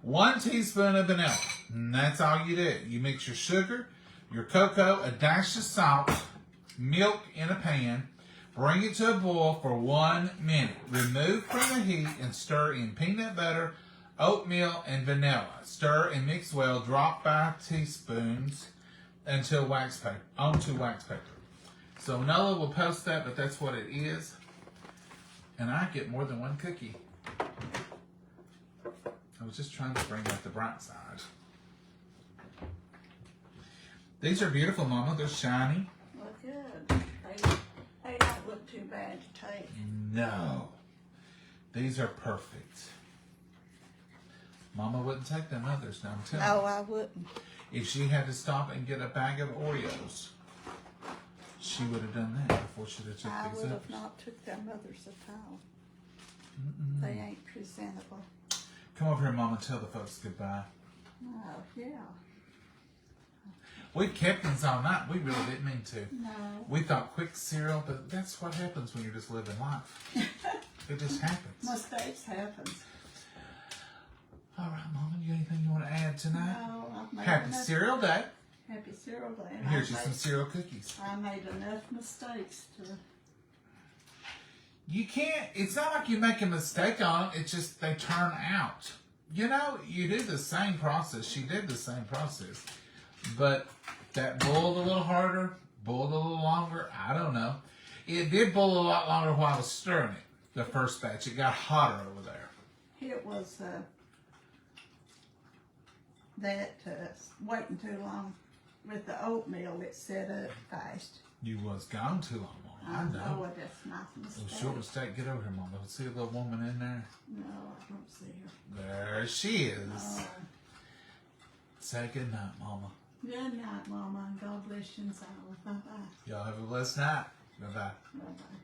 1 teaspoon of vanilla. And that's all you do. You mix your sugar, your cocoa, a dash of salt, milk in a pan. Bring it to a boil for 1 minute. Remove from the heat and stir in peanut butter, oatmeal, and vanilla. Stir and mix well. Drop by teaspoons until onto wax paper. So Nola will post that, but that's what it is. And I get more than 1 cookie. I was just trying to bring out the bright side. These are beautiful, Mama. They're shiny. Look good. They don't look too bad to take. No. These are perfect. Mama wouldn't take them others, now I'm telling you. No, I wouldn't. If she had to stop and get a bag of Oreos, she would have done that before she would have took I these would others. have not took them others at all. They ain't presentable. Come over here, Mama, and tell the folks goodbye. Oh, yeah. We kept these all night. We really didn't mean to. No. We thought quick cereal, but that's what happens when you're just living life. It just happens. Mistakes happen. All right, Mama, you got anything you want to add tonight? No, I've made Happy enough. Cereal Day. Happy cereal day. And here's you some cereal cookies. I made enough mistakes to. You can't, it's not like you make a mistake on it, it's just they turn out. You know, you do the same process. She did the same process. But that boiled a little harder, boiled a little longer, I don't know. It did boil a lot longer while I was stirring it, the first batch. It got hotter over there. It was waiting too long. with the oatmeal, it's set up fast. You was gone too long, Mama. I know. Oh, that's my It was mistake. short mistake. Get over here, Mama. See a little woman in there? No, I don't see her. There she is. Oh. Say good night, Mama. Good night, Mama, and God bless you and all. Bye-bye. Y'all have a blessed night. Bye-bye. Bye-bye.